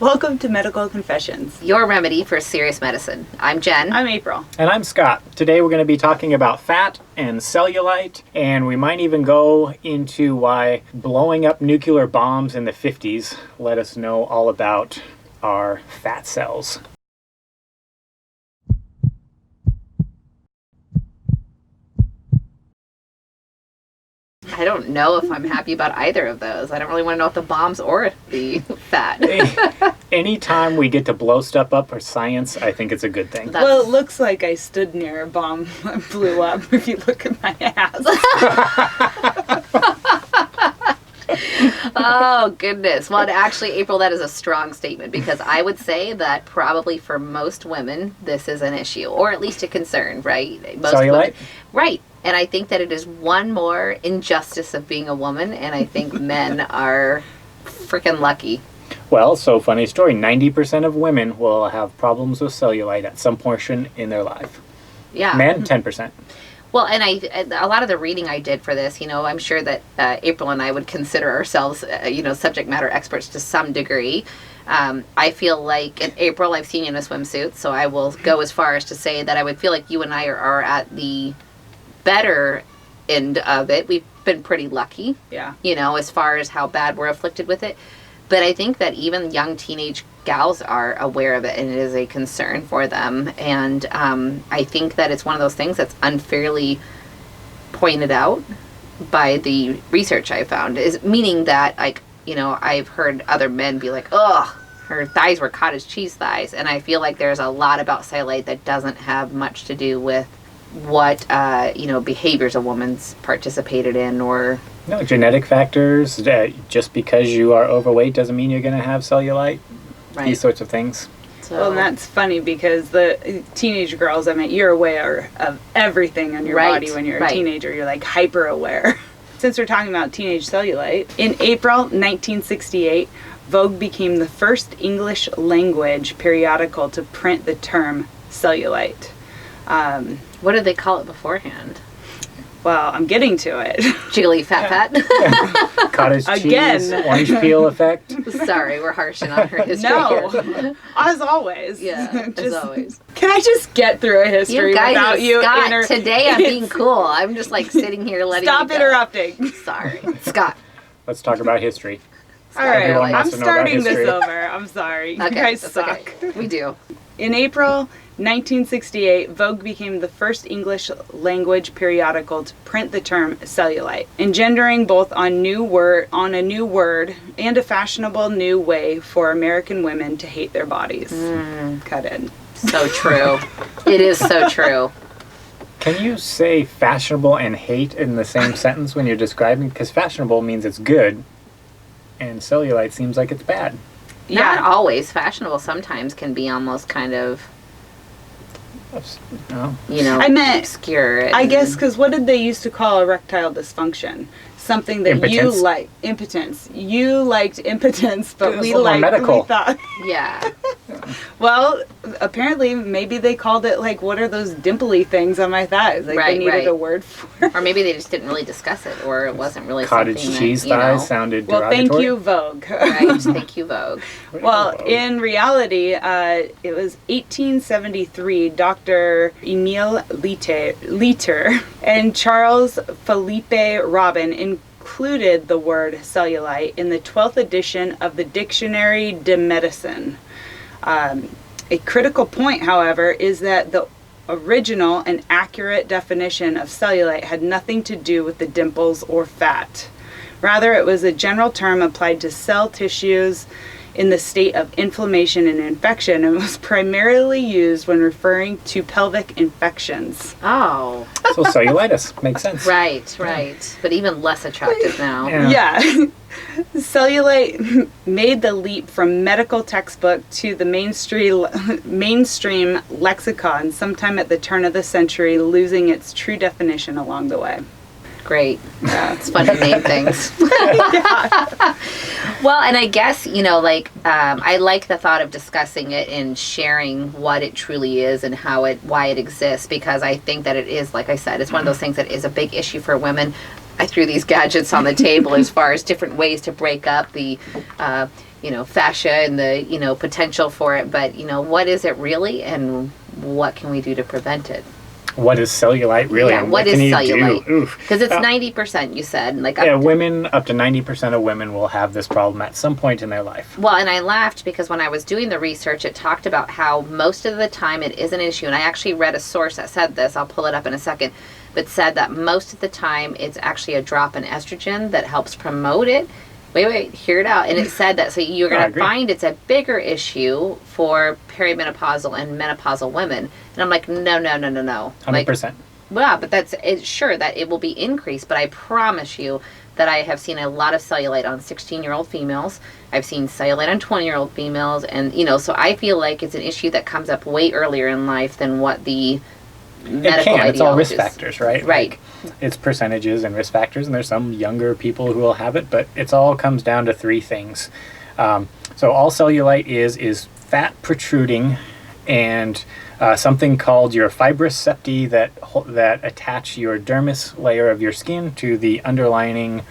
Welcome to Medical Confessions, your remedy for serious medicine. I'm Jen. I'm April. And I'm Scott. Today we're going to be talking about fat and cellulite, and we might even go into why blowing up nuclear bombs in the 50s let us know all about our fat cells. I don't know if I'm happy about either of those. I don't really want to know if the bombs or the fat. Anytime we get to blow stuff up for science, I think it's a good thing. Well, it looks like I stood near a bomb that blew up if you look at my ass. Oh, goodness. Well, actually, April, that is a strong statement because I would say that probably for most women, this is an issue, or at least a concern, right? Most Cellulite? women, right. And I think that it is one more injustice of being a woman, and I think men are freaking lucky. Well, so funny story, 90% of women will have problems with cellulite at some portion in their life. Yeah. Men, 10%. Well, and a lot of the reading I did for this, I'm sure that April and I would consider ourselves, subject matter experts to some degree. I feel like, in April, I've seen you in a swimsuit, so I will go as far as to say that I would feel like you and I are at the better end of it. We've been pretty lucky, as far as how bad we're afflicted with it. But I think that even young teenage gals are aware of it, and it is a concern for them. And I think that it's one of those things that's unfairly pointed out by the research I found, is meaning that, I've heard other men be like, ugh, her thighs were cottage cheese thighs. And I feel like there's a lot about cellulite that doesn't have much to do with what, behaviors a woman's participated in or... No, genetic factors. Just because you are overweight doesn't mean you're going to have cellulite. Right. These sorts of things. Well, and that's funny because the teenage girls, you're aware of everything on your body when you're a teenager. You're like hyper aware. Since we're talking about teenage cellulite, in April 1968, Vogue became the first English language periodical to print the term cellulite. What did they call it beforehand? Well, I'm getting to it. Jiggly fat. Cottage cheese, orange peel effect. Sorry, we're harshing on her history here. As always. Yeah, as always. Can I just get through a history without you? Scott, today I'm being cool. I'm just sitting here letting Stop you interrupting. Sorry. Scott. Let's talk about history. All right, I'm starting this over. I'm sorry. Okay, you guys suck. Okay. We do. In April 1968, Vogue became the first English language periodical to print the term cellulite, engendering both on a new word and a fashionable new way for American women to hate their bodies. Cut in. So true. It is so true. Can you say fashionable and hate in the same sentence when you're describing? Because fashionable means it's good, and cellulite seems like it's bad. Not always. Fashionable sometimes can be almost kind of... I meant obscure. I guess because what did they used to call erectile dysfunction? Something that impotence. You like impotence. You liked impotence, but we thought. Yeah. Well, apparently, maybe they called it what are those dimply things on my thighs? They needed a word for it. Or maybe they just didn't really discuss it, or it wasn't really cottage something cheese thighs sounded derogatory. Well, thank you, Vogue. Right, thank you, Vogue. Well, in reality, it was 1873. Dr. Emile Leiter and Charles Philippe Robin included the word cellulite in the 12th edition of the Dictionnaire de Medicine. A critical point, however, is that the original and accurate definition of cellulite had nothing to do with the dimples or fat. Rather, it was a general term applied to cell tissues in the state of inflammation and infection, and was primarily used when referring to pelvic infections. Oh. So cellulitis makes sense. Right. But even less attractive now. Yeah. Cellulite made the leap from medical textbook to the mainstream lexicon sometime at the turn of the century, losing its true definition along the way. Great. It's fun to name things. Well, and I guess, I like the thought of discussing it and sharing what it truly is and why it exists, because I think that it is, like I said, it's one of those things that is a big issue for women. I threw these gadgets on the table as far as different ways to break up the fascia and the, potential for it, but, what is it really, and what can we do to prevent it? What is cellulite really? Yeah, and what is can you cellulite? do? Because it's 90%, you said. Women, up to 90% of women will have this problem at some point in their life. Well, and I laughed because when I was doing the research, it talked about how most of the time it is an issue. And I actually read a source that said this. I'll pull it up in a second. But said that most of the time it's actually a drop in estrogen that helps promote it. Wait, hear it out. And it said that, so you're going to find it's a bigger issue for perimenopausal and menopausal women. And I'm like, no. 100%. Well, but it's sure that it will be increased, but I promise you that I have seen a lot of cellulite on 16-year-old females. I've seen cellulite on 20-year-old females. And, so I feel like it's an issue that comes up way earlier in life than what the medical It's all risk ideologists- factors, right? Right. It's percentages and risk factors, and there's some younger people who will have it, but it all comes down to three things. So all cellulite is fat protruding and something called your fibrous septae that attach your dermis layer of your skin to the underlining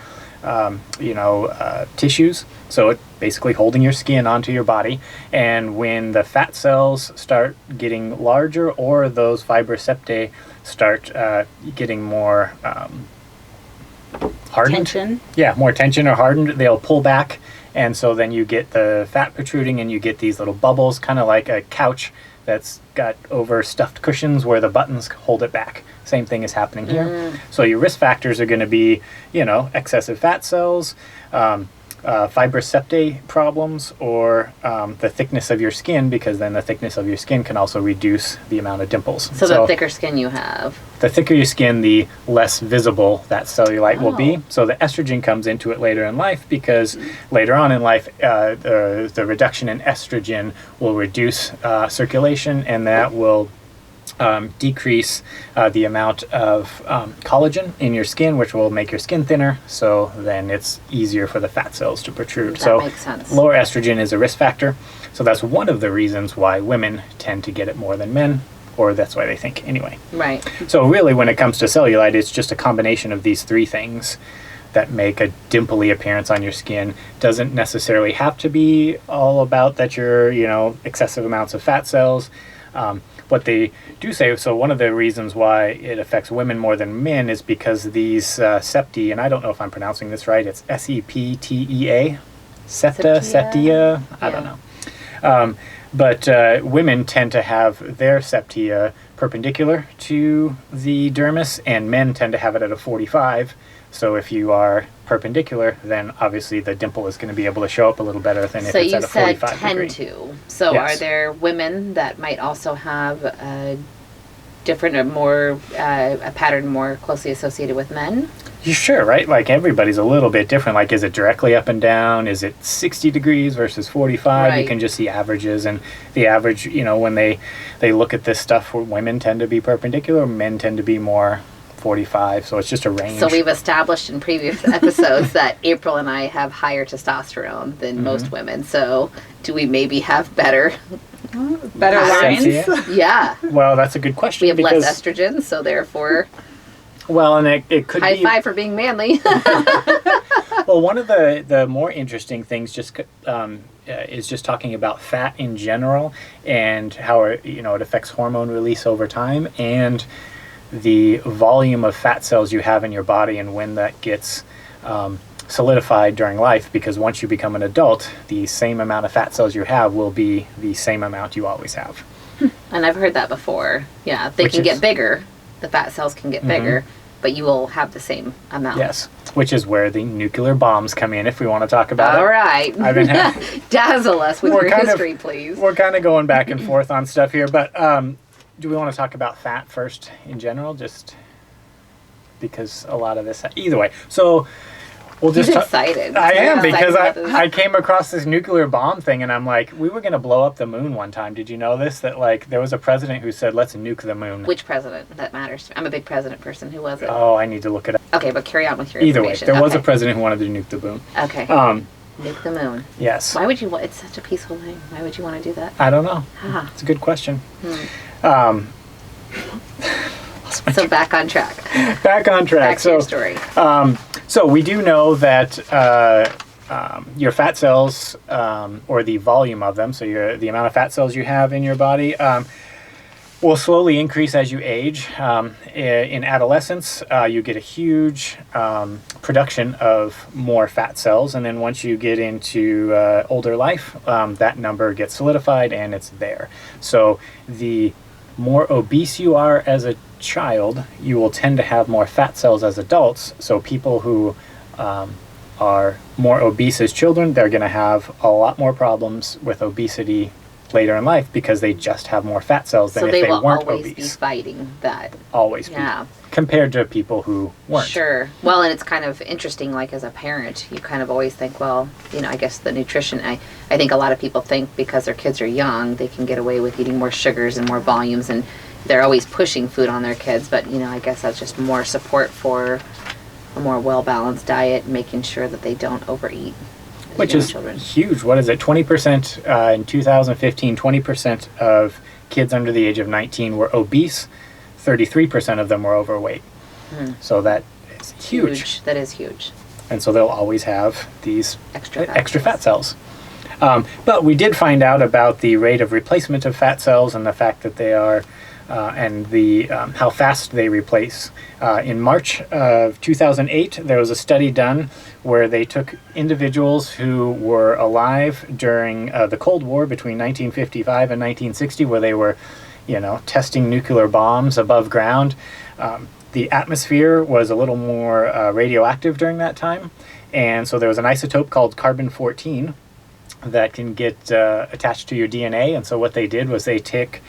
tissues. So it's basically holding your skin onto your body. And when the fat cells start getting larger, or those fibrous septae start getting more hardened. Tension. Yeah, more tension or hardened, they'll pull back. And so then you get the fat protruding and you get these little bubbles, kind of like a couch that's got overstuffed cushions where the buttons hold it back. Same thing is happening here. So your risk factors are going to be, excessive fat cells, fibrous septae problems, or the thickness of your skin, because then the thickness of your skin can also reduce the amount of dimples. So the thicker skin you have. The thicker your skin, the less visible that cellulite will be. So the estrogen comes into it later in life, because later on in life, the reduction in estrogen will reduce circulation, and that will decrease the amount of collagen in your skin, which will make your skin thinner. So then it's easier for the fat cells to protrude. That makes sense. Lower estrogen is a risk factor. So that's one of the reasons why women tend to get it more than men, or that's why they think anyway. Right. So really, when it comes to cellulite, it's just a combination of these three things that make a dimply appearance on your skin. Doesn't necessarily have to be all about that you're, excessive amounts of fat cells. What they do say, so one of the reasons why it affects women more than men is because these septae, and I don't know if I'm pronouncing this right, it's septea, septia, I don't know. But women tend to have their septia perpendicular to the dermis, and men tend to have it at a 45. So if you are perpendicular, then obviously the dimple is going to be able to show up a little better than if it's at a 45 degree. So you said tend to. So Yes. Are there women that might also have a different or more, a pattern more closely associated with men? You sure, right? Like everybody's a little bit different. Like, is it directly up and down? Is it 60 degrees versus 45? Right. You can just see averages, and the average, when they look at this stuff, women tend to be perpendicular, men tend to be more 45, so it's just a range. So we've established in previous episodes that April and I have higher testosterone than most women. So do we maybe have better Lines. Yeah. Well, that's a good question. We have because, less estrogen, so therefore well, and it could high be... five for being manly. Well, one of the more interesting things is just talking about fat in general, and how it affects hormone release over time, and the volume of fat cells you have in your body, and when that gets solidified during life, because once you become an adult, the same amount of fat cells you have will be the same amount you always have. And I've heard that before. Yeah, they can get bigger. The fat cells can get bigger, but you will have the same amount. Yes, which is where the nuclear bombs come in, if we want to talk about All it. right. I've been Dazzle us with We're your kind of- history, please. We're kind of going back and forth on stuff here, but do we want to talk about fat first in general? Just because a lot of this... Either way. So we'll just... He's excited. I am, Excited because about this. I came across this nuclear bomb thing, and I'm like, we were going to blow up the moon one time. Did you know this? That, there was a president who said, let's nuke the moon. Which president? That matters. I'm a big president person. Who was it? Oh, I need to look it up. Okay, but carry on with your Either way, information. there was a Okay. president who wanted to nuke the moon. Okay. Um, Nuke the moon. yes. Why would you want... It's such a peaceful thing. Why would you want to do that? I don't know. Ah. It's a good question. So back on track. Back on track. Back to your story. So we do know that your fat cells, or the volume of them, so the amount of fat cells you have in your body, will slowly increase as you age. In adolescence, you get a huge production of more fat cells, and then once you get into older life, that number gets solidified and it's there. So the more obese you are as a child, you will tend to have more fat cells as adults. So people who are more obese as children, they're going to have a lot more problems with obesity later in life because they just have more fat cells than if they weren't obese. So they will always be fighting that. Always be. Yeah. Compared to people who weren't. Sure. Well, and it's kind of interesting, like as a parent, you kind of always think, well, I guess the nutrition, I think a lot of people think because their kids are young, they can get away with eating more sugars and more volumes, and they're always pushing food on their kids, but, I guess that's just more support for a more well-balanced diet, making sure that they don't overeat. Which is huge. What is it? 20% in 2015, 20% of kids under the age of 19 were obese. 33% of them were overweight. So that is huge. That is huge. And so they'll always have these extra fat cells. But we did find out about the rate of replacement of fat cells and the fact that they are, and the how fast they replace. In March of 2008, there was a study done where they took individuals who were alive during the Cold War between 1955 and 1960, where they were, testing nuclear bombs above ground. The atmosphere was a little more radioactive during that time, and so there was an isotope called carbon-14 that can get attached to your DNA. And so what they did was they took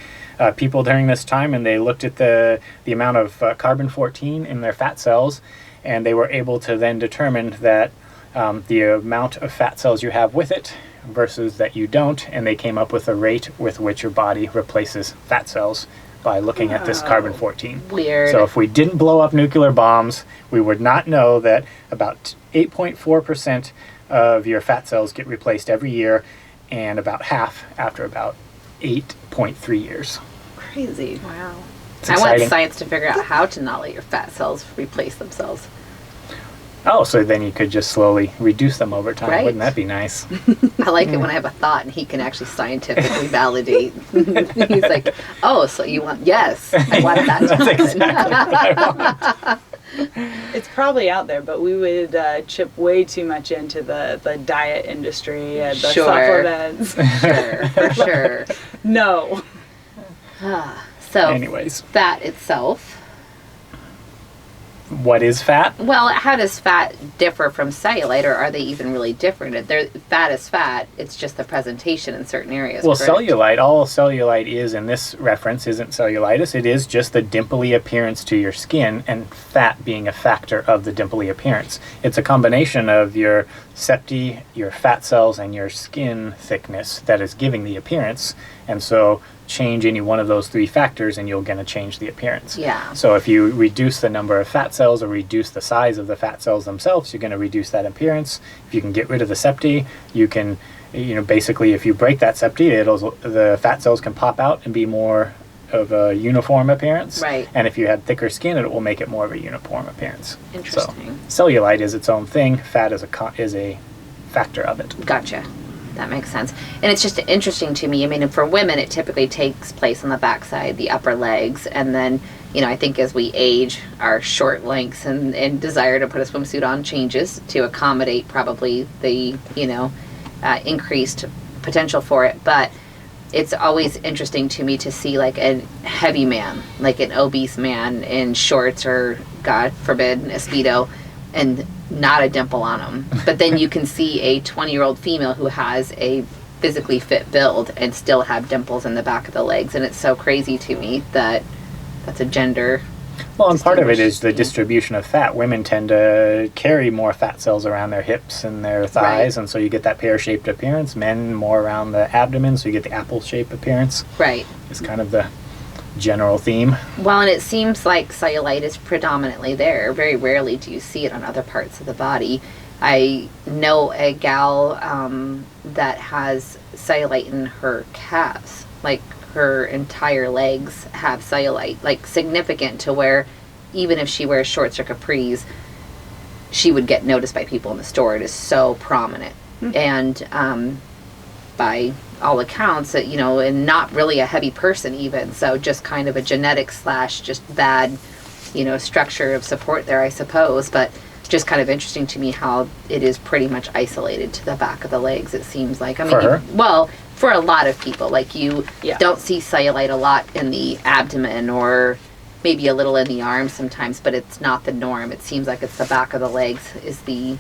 people during this time and they looked at the amount of carbon-14 in their fat cells, and they were able to then determine that the amount of fat cells you have with it versus that you don't, and they came up with a rate with which your body replaces fat cells by looking at this carbon-14. Weird. So if we didn't blow up nuclear bombs, we would not know that about 8.4% of your fat cells get replaced every year, and about half after about 8.3 years. Crazy. Wow. I want science to figure out how to not let your fat cells replace themselves. Oh, so then you could just slowly reduce them over time. Right. Wouldn't that be nice? I like it when I have a thought and he can actually scientifically validate. He's like, oh, so you want, yes, I want that to happen. That's exactly what I want. It's probably out there, but we would chip way too much into the diet industry and the supplements. Sure, for sure. No. So, anyways, fat itself. What is fat? Well, how does fat differ from cellulite, or are they even really different? Fat is fat. It's just the presentation in certain areas. Well, correct? cellulite, all cellulite is in this reference isn't cellulitis. It is just the dimply appearance to your skin, and fat being a factor of the dimply appearance. It's a combination of your septi, your fat cells, and your skin thickness that is giving the appearance. And so change any one of those three factors and you're going to change the appearance. Yeah. So if you reduce the number of fat cells or reduce the size of the fat cells themselves, you're going to reduce that appearance. If you can get rid of the septi, you can, basically if you break that septi, the fat cells can pop out and be more of a uniform appearance. Right. And if you had thicker skin, it will make it more of a uniform appearance. Interesting. So cellulite is its own thing. Fat is a factor of it. Gotcha. That makes sense. And it's just interesting to me. I mean, for women, it typically takes place on the backside, the upper legs. And then, I think as we age, our short lengths and desire to put a swimsuit on changes to accommodate probably the, increased potential for it. But it's always interesting to me to see like a heavy man, like an obese man in shorts or, God forbid, a Speedo, and not a dimple on them. But then you can see a 20-year-old female who has a physically fit build and still have dimples in the back of the legs. And it's so crazy to me that that's a gender. Well, and part of it is the distribution of fat. Women tend to carry more fat cells around their hips and their thighs, and so you get that pear-shaped appearance. Men more around the abdomen, so you get the apple-shaped appearance. Right. It's kind of the general theme. Well, and it seems like cellulite is predominantly there. Very rarely do you see it on other parts of the body. I know a gal that has cellulite in her calves. Like her entire legs have cellulite, like significant to where even if she wears shorts or capris, she would get noticed by people in the store. It is so prominent. And by all accounts, that, you know, and not really a heavy person even, so just kind of a genetic / just bad, you know, structure of support there, I suppose. But just kind of interesting to me how it is pretty much isolated to the back of the legs, it seems like. I mean, For her? well, for a lot of people, like you Yeah. don't see cellulite a lot in the abdomen, or maybe a little in the arms sometimes, but it's not the norm. It seems like it's the back of the legs is the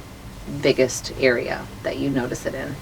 biggest area that you notice it in.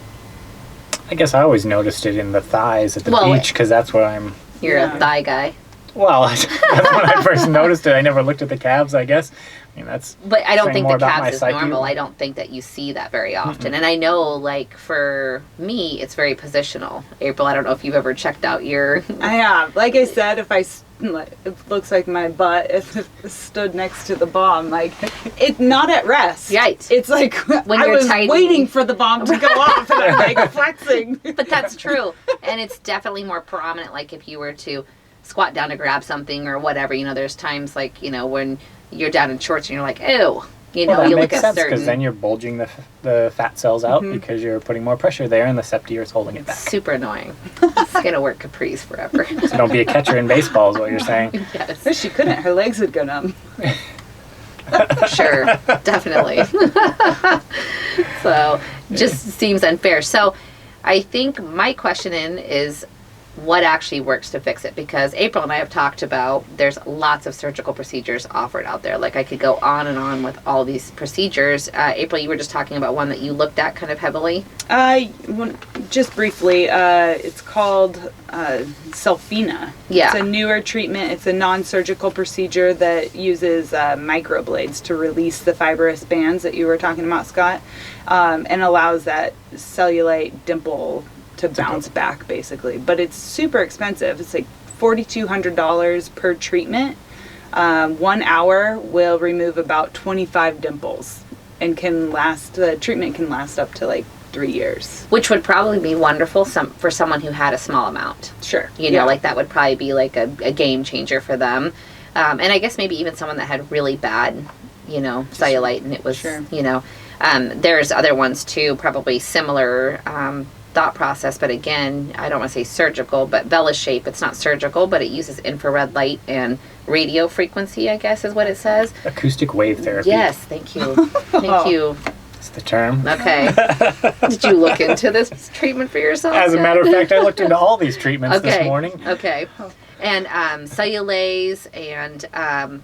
I guess I always noticed it in the thighs at the Well, beach, because that's where I'm... You're Yeah. a thigh guy. Well, that's when I first noticed it. I never looked at the calves, I guess. I mean, that's... But I don't saying think more the about my calves is psyche. normal. I don't think that you see that very often. And I know, like, for me, it's very positional. April, I don't know if you've ever checked out your... I have. Like I said, if it looks like my butt if it stood next to the bomb, like, it's not at rest. Right. It's like When I you're was tiny. waiting for the bomb to go off, and I'm like flexing. But that's true. And it's definitely more prominent, like, if you were to squat down to grab something or whatever. You know, there's times, like, you know, when you're down in shorts and you're like, ew. You know, Well, that you look makes at sense, certain... because then you're bulging the fat cells out because you're putting more pressure there, and the septia is holding it back. Super annoying. It's going to work Caprice forever. So don't be a catcher in baseball, is what you're saying. Yes. But she couldn't. Her legs would go numb. Sure, definitely. So, just seems unfair. So, I think my question is what actually works to fix it? Because April and I have talked about there's lots of surgical procedures offered out there. Like, I could go on and on with all these procedures. April, you were just talking about one that you looked at kind of heavily. Just briefly, it's called Sulfina. Yeah. It's a newer treatment. It's a non-surgical procedure that uses microblades to release the fibrous bands that you were talking about, Scott, and allows that cellulite dimple to bounce back, basically. But it's super expensive. It's like $4,200 per treatment. 1 hour will remove about 25 dimples, and the treatment can last up to like 3 years. Which would probably be wonderful for someone who had a small amount. Sure. You know, like that would probably be like a game changer for them. And I guess maybe even someone that had really bad, you know, cellulite, and it was, Sure. you know, there's other ones too, probably similar thought process, but again, I don't want to say surgical, but Vela Shape, it's not surgical, but it uses infrared light and radio frequency, I guess is what it says. Acoustic wave therapy. Yes, thank you. Thank you. That's the term. Okay. Did you look into this treatment for yourself? As a Scott? matter of fact, I looked into all these treatments this morning. Okay. And cellulase and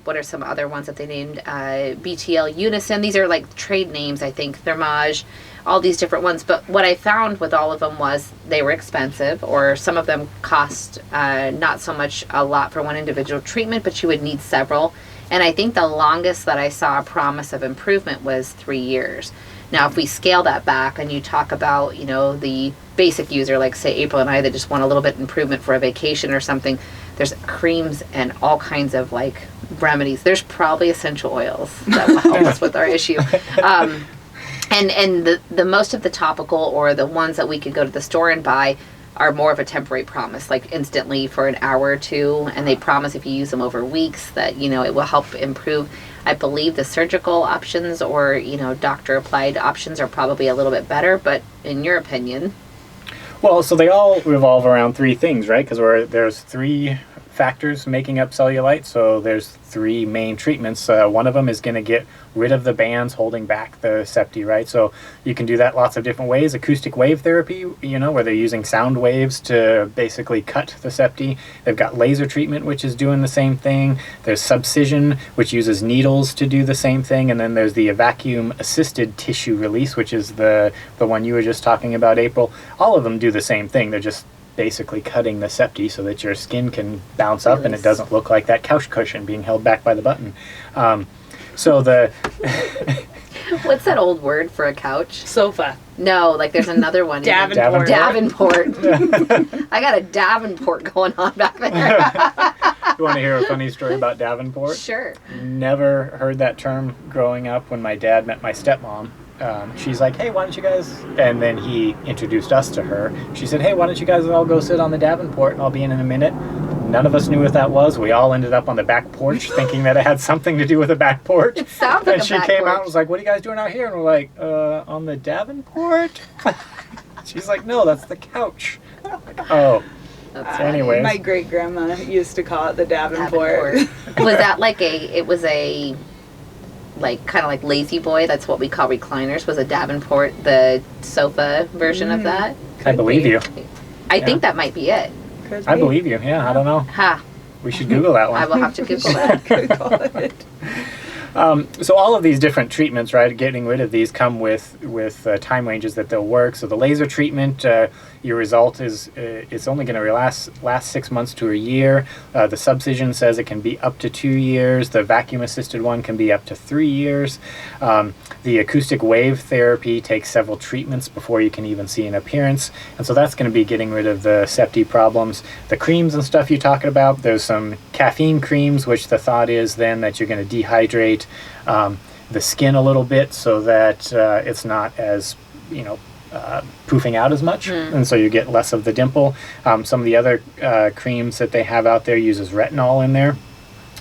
what are some other ones that they named? BTL Unison. These are like trade names, I think. Thermage, all these different ones. But what I found with all of them was they were expensive, or some of them cost not so much a lot for one individual treatment, but you would need several. And I think the longest that I saw a promise of improvement was 3 years. Now, if we scale that back and you talk about, you know, the basic user, like say April and I, that just want a little bit improvement for a vacation or something, there's creams and all kinds of like remedies. There's probably essential oils that will help us with our issue. And the most of the topical or the ones that we could go to the store and buy are more of a temporary promise, like instantly for an hour or two, and they promise if you use them over weeks that, you know, it will help improve. I believe the surgical options or, you know, doctor applied options are probably a little bit better, but in your opinion? Well, so they all revolve around three things, right? Because there's three factors making up cellulite, so there's three main treatments. One of them is going to get rid of the bands holding back the septi, right? So you can do that lots of different ways. Acoustic wave therapy, you know, where they're using sound waves to basically cut the septi. They've got laser treatment, which is doing the same thing. There's subcision, which uses needles to do the same thing. And then there's the vacuum assisted tissue release, which is the one you were just talking about, April. All of them do the same thing. They're just basically cutting the septi so that your skin can bounce up and it doesn't look like that couch cushion being held back by the button. So the What's that old word for a couch? Sofa. No, like there's another one. Davenport. Davenport. I got a Davenport going on back there. You want to hear a funny story about Davenport? Sure. Never heard that term growing up. When my dad met my stepmom, she's like, hey, why don't you guys, and then he introduced us to her. She said, hey, why don't you guys all go sit on the Davenport and I'll be in a minute. None of us knew what that was. We all ended up on the back porch thinking that it had something to do with a back porch. It sounds like and a she back came porch. out and was like, "What are you guys doing out here?" And we're like, "On the Davenport." She's like, "No, that's the couch." Like, oh. That's Anyways. My great grandma used to call it the Davenport. Was that like it was a, like, kind of like Lazy Boy? That's what we call recliners. Was a Davenport the sofa version of that? I believe you. I think that might be it. Could I be. believe you. Yeah, I don't know. Ha. We should Google that one. I will have to Google that. Google it. So all of these different treatments, right, getting rid of these come with time ranges that they'll work. So the laser treatment, your result is it's only going to last 6 months to a year. The subcision says it can be up to 2 years. The vacuum assisted one can be up to 3 years. The acoustic wave therapy takes several treatments before you can even see an appearance. And so that's going to be getting rid of the septi problems. The creams and stuff you're talking about, there's some caffeine creams, which the thought is then that you're going to dehydrate the skin a little bit so that it's not as, poofing out as much, and so you get less of the dimple. Some of the other creams that they have out there uses retinol in there.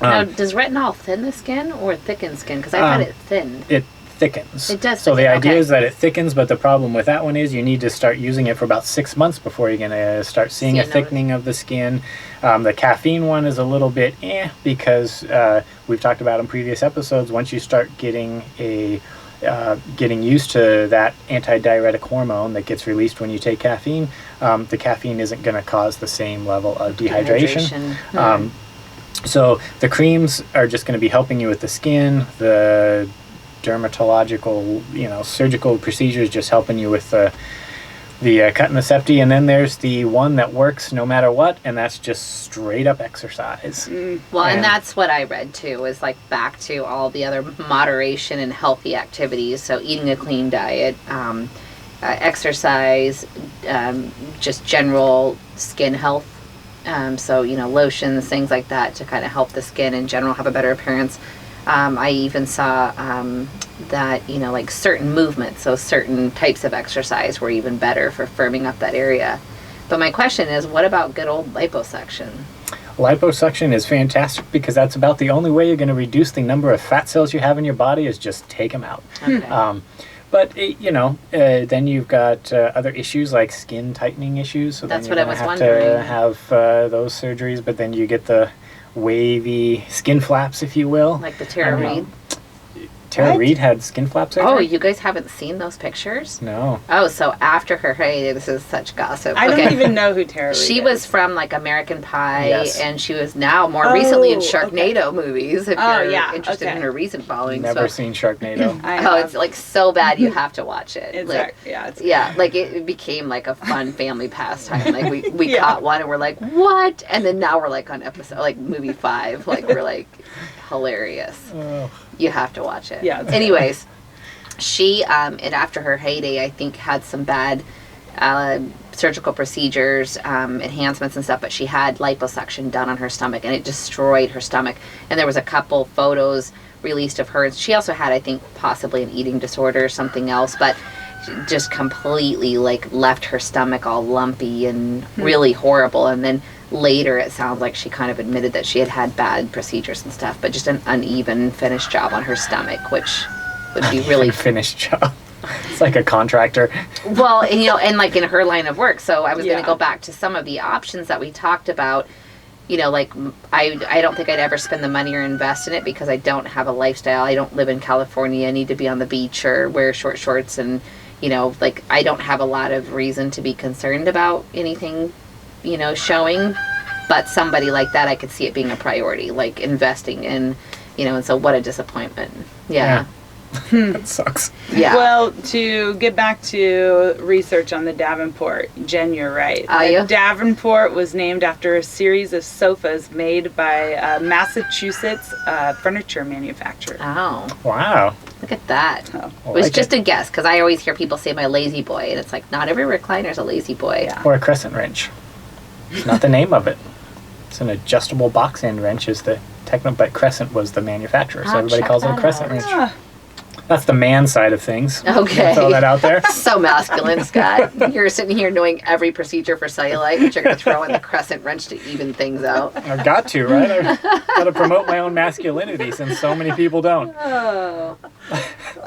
Now, does retinol thin the skin or thicken skin? Because I thought it thinned. It thickens. It does So the thicken, idea okay. is that it thickens, but the problem with that one is you need to start using it for about 6 months before you're going to start seeing See a a thickening of the skin. The caffeine one is a little bit because we've talked about in previous episodes, once you start getting getting used to that antidiuretic hormone that gets released when you take caffeine, the caffeine isn't going to cause the same level of dehydration. So the creams are just going to be helping you with the skin. The dermatological, surgical procedures just helping you with the cutting the septi. And then there's the one that works no matter what, and that's just straight up exercise. Well, and that's what I read too, is like back to all the other moderation and healthy activities. So eating a clean diet, exercise, just general skin health. So, lotions, things like that to kind of help the skin in general have a better appearance. I even saw that, like certain movements, so certain types of exercise were even better for firming up that area. But my question is, what about good old liposuction? Liposuction is fantastic because that's about the only way you're going to reduce the number of fat cells you have in your body is just take them out. Okay. But, then you've got other issues like skin tightening issues. So That's then what you're I was gonna wondering. have to have those surgeries, but then you get the wavy skin flaps, if you will. Like the Tara Reid? Tara What? Reid had skin flap surgery? Oh, you guys haven't seen those pictures? No. Oh, so after her, hey, this is such gossip. I Okay. don't even know who Tara Reid She is. was from like American Pie, Yes. and she was now more recently in Oh, Sharknado movies. If Oh, you're yeah, interested okay. in her recent following, Never so. seen Sharknado. I Oh, have. it's like so bad you have to watch it. It's like, it's yeah, like it became like a fun family pastime. Like we Yeah. caught one and we're like, what? And then now we're like on episode like movie 5. Like we're like hilarious. Oh. You have to watch it. Yeah, it's good. Anyways, she and after her heyday, I think had some bad surgical procedures, enhancements and stuff, but she had liposuction done on her stomach and it destroyed her stomach. And there was a couple photos released of her. She also had, I think, possibly an eating disorder or something else, but just completely like left her stomach all lumpy and really horrible. And then later it sounds like she kind of admitted that she had had bad procedures and stuff, but just an uneven finished job on her stomach, which would be really Finished job. It's like a contractor. well, and, and like in her line of work. So I was going Yeah. to go back to some of the options that we talked about. Like I don't think I'd ever spend the money or invest in it because I don't have a lifestyle. I don't live in California. I need to be on the beach or wear short shorts. And, like I don't have a lot of reason to be concerned about anything, showing. But somebody like that, I could see it being a priority, like investing in, and so what a disappointment. Yeah. That sucks. Yeah. Well, to get back to research on the Davenport, Jen, you're right. Are The you? Davenport was named after a series of sofas made by Massachusetts furniture manufacturer. Oh, Wow. look at that. Oh. I It was like just it. a guess because I always hear people say my lazy boy, and it's like not every recliner's a lazy boy. Yeah. Or a crescent wrench. It's not the name of it. It's an adjustable box end wrench is the technical, but Crescent was the manufacturer, so Ah, everybody check calls it a that crescent out. wrench. Ah, That's the man side of things. Okay. Throw that out there. So masculine, Scott. You're sitting here knowing every procedure for cellulite, but you're going to throw in the crescent wrench to even things out. I've got to, right? I've got to promote my own masculinity since so many people don't. Oh.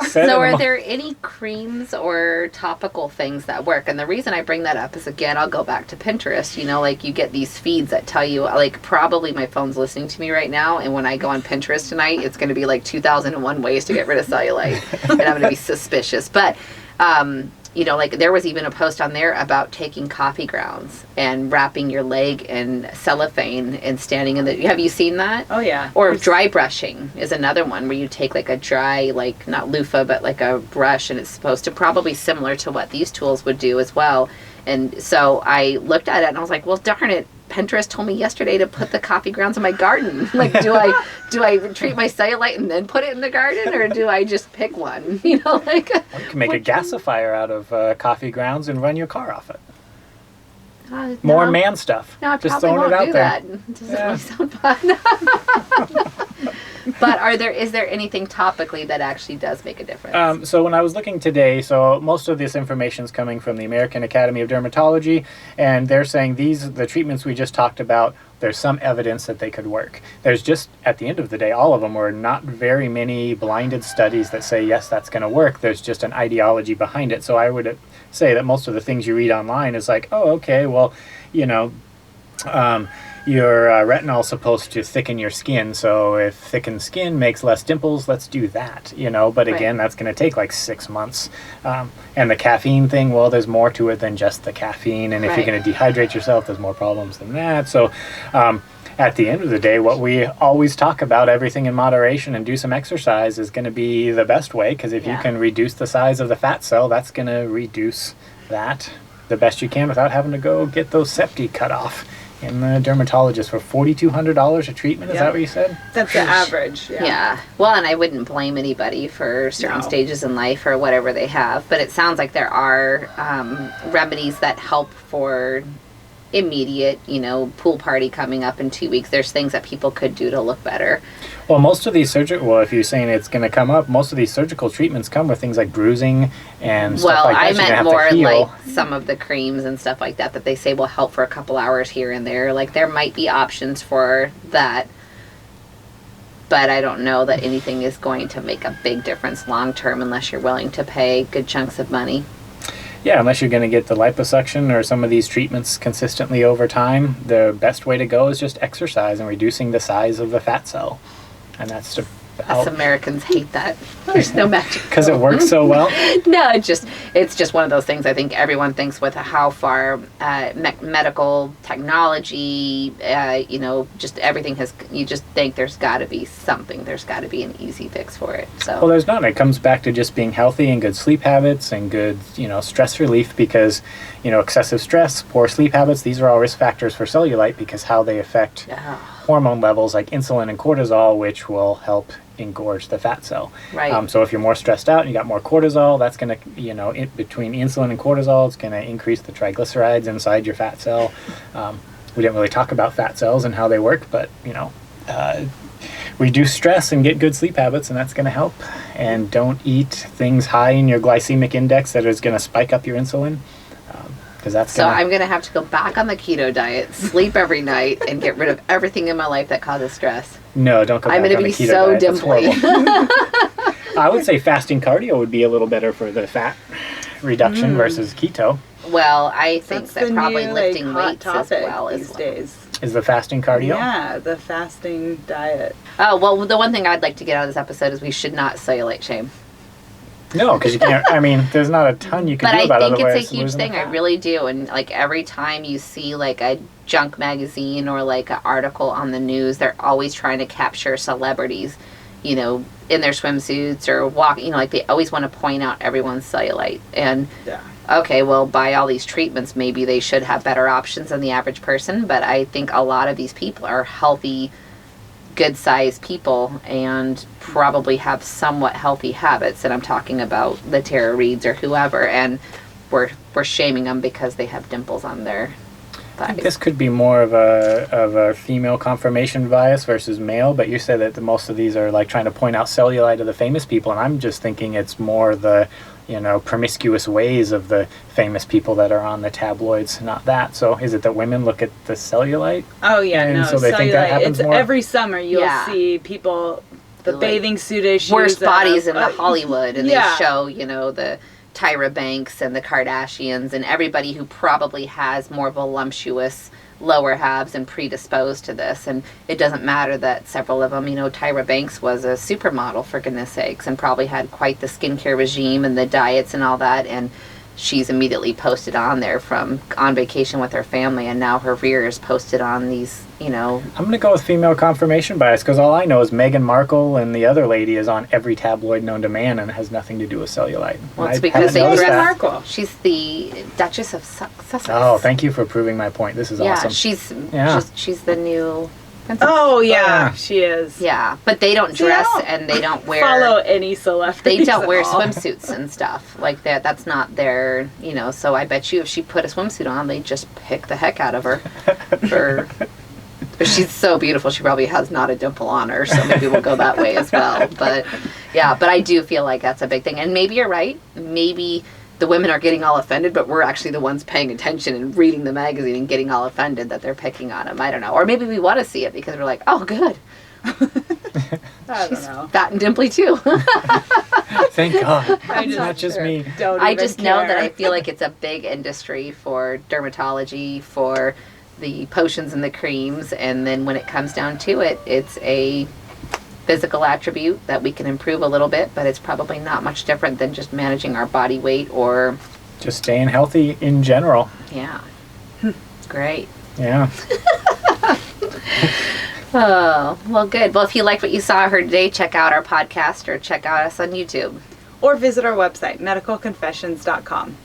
So are there any creams or topical things that work? And the reason I bring that up is, again, I'll go back to Pinterest. You know, like you get these feeds that tell you, like probably my phone's listening to me right now, and when I go on Pinterest tonight, it's going to be like 2001 ways to get rid of cellulite. And I'm going to be suspicious. But, you know, like there was even a post on there about taking coffee grounds and wrapping your leg in cellophane and standing in the... Have you seen that? Oh, yeah. Or dry brushing is another one where you take like a dry, like not loofah, but like a brush, and it's supposed to probably similar to what these tools would do as well. And so I looked at it and I was like, well, darn it. Pinterest told me yesterday to put the coffee grounds in my garden. Like, do I treat my cellulite and then put it in the garden, or do I just pick one? You know, like you can make a gasifier out of coffee grounds and run your car off it. More no. man stuff. No, I just probably throwing won't it out do there. that. Doesn't really sound fun. But is there anything topically that actually does make a difference? So when I was looking today, so most of this information is coming from the American Academy of Dermatology, and they're saying the treatments we just talked about, there's some evidence that they could work. There's just, at the end of the day, all of them were not very many blinded studies that say, yes, that's going to work. There's just an ideology behind it. So I would say that most of the things you read online is like, oh, okay, well, you know, your retinol is supposed to thicken your skin, so if thickened skin makes less dimples, let's do that, you know, but again, that's going to take like 6 months. And the caffeine thing, well, there's more to it than just the caffeine, and if you're going to dehydrate yourself, there's more problems than that. So at the end of the day, what we always talk about, everything in moderation and do some exercise, is going to be the best way, because if you can reduce the size of the fat cell, that's going to reduce that the best you can without having to go get those septi cut off. In the dermatologist for $4,200 a treatment, is that what you said? That's the average. Yeah. Well, and I wouldn't blame anybody for certain stages in life or whatever they have, but it sounds like there are remedies that help for immediate, you know, pool party coming up in 2 weeks. There's things that people could do to look better. Well, most of these if you're saying it's going to come up, most of these surgical treatments come with things like bruising and stuff like that. Well, I meant more like some of the creams and stuff like that they say will help for a couple hours here and there. Like there might be options for that, but I don't know that anything is going to make a big difference long term unless you're willing to pay good chunks of money. Yeah, unless you're going to get the liposuction or some of these treatments consistently over time, the best way to go is just exercise and reducing the size of the fat cell. And that's Us Americans hate that. There's no magic. Because it works so well? No, it's just one of those things I think everyone thinks with how far medical technology, you know, just everything you just think there's got to be something. There's got to be an easy fix for it. So. Well, there's not. It comes back to just being healthy and good sleep habits and good, you know, stress relief, because, you know, excessive stress, poor sleep habits, these are all risk factors for cellulite because how they affect hormone levels like insulin and cortisol, which will help engorge the fat cell. Right. So if you're more stressed out and you got more cortisol, that's going to, you know, between insulin and cortisol, it's going to increase the triglycerides inside your fat cell. We didn't really talk about fat cells and how they work, but, you know, reduce stress and get good sleep habits, and that's going to help. And don't eat things high in your glycemic index that is going to spike up your insulin. I'm going to have to go back on the keto diet, sleep every night, and get rid of everything in my life that causes stress. No, don't go back on the keto diet. I'm going to be so dimply. I would say fasting cardio would be a little better for the fat reduction versus keto. Well, I think that probably new, lifting hot weights as well these days. Is the fasting cardio? Yeah, the fasting diet. Oh, well, the one thing I'd like to get out of this episode is we should not cellulite shame. No, because you can't. I mean, there's not a ton you can do about it. But I think it's a huge thing. I really do. And like every time you see like a junk magazine or like an article on the news, they're always trying to capture celebrities, you know, in their swimsuits or walking. You know, like they always want to point out everyone's cellulite. And okay, well, by all these treatments, maybe they should have better options than the average person. But I think a lot of these people are healthy, good-sized people and probably have somewhat healthy habits, and I'm talking about the Tara Reeds or whoever, and we're shaming them because they have dimples on their I think this could be more of a female confirmation bias versus male, but you said that most of these are like trying to point out cellulite of the famous people, and I'm just thinking it's more the, promiscuous ways of the famous people that are on the tabloids, not that. So is it that women look at the cellulite? Oh yeah, and no, so they think that cellulite. happens It's more? every summer you'll see people, the Like, bathing suit issues. Worst bodies in the Hollywood, and yeah. they show, the Tyra Banks and the Kardashians and everybody who probably has more voluptuous lower halves and predisposed to this. And it doesn't matter that several of them, Tyra Banks was a supermodel, for goodness sakes, and probably had quite the skincare regime and the diets and all that, and she's immediately posted on there from on vacation with her family, and now her rear is posted on these, I'm going to go with female confirmation bias, because all I know is Meghan Markle and the other lady is on every tabloid known to man, and it has nothing to do with cellulite. Well, it's because they dress dress. Markle. She's the Duchess of Sussex. Oh, thank you for proving my point. This is awesome. She's the new princess. Oh yeah, she is. Yeah, but they don't dress and they don't wear. Follow any celebrity. They don't wear swimsuits and stuff like that. That's not their, So I bet you if she put a swimsuit on, they just pick the heck out of her. But she's so beautiful. She probably has not a dimple on her, so maybe we'll go that way as well. But yeah, but I do feel like that's a big thing. And maybe you're right. Maybe the women are getting all offended, but we're actually the ones paying attention and reading the magazine and getting all offended that they're picking on them. I don't know. Or maybe we want to see it because we're like, oh, good. I don't know. Fat and dimply too. Thank God. It's not just me. I just know that I feel like it's a big industry for dermatology, for the potions and the creams, and then when it comes down to it, it's a physical attribute that we can improve a little bit, but it's probably not much different than just managing our body weight or just staying healthy in general. Yeah. Great. Yeah. Oh, well, good. Well, if you liked what you saw or heard today, check out our podcast or check out us on YouTube. Or visit our website, medicalconfessions.com.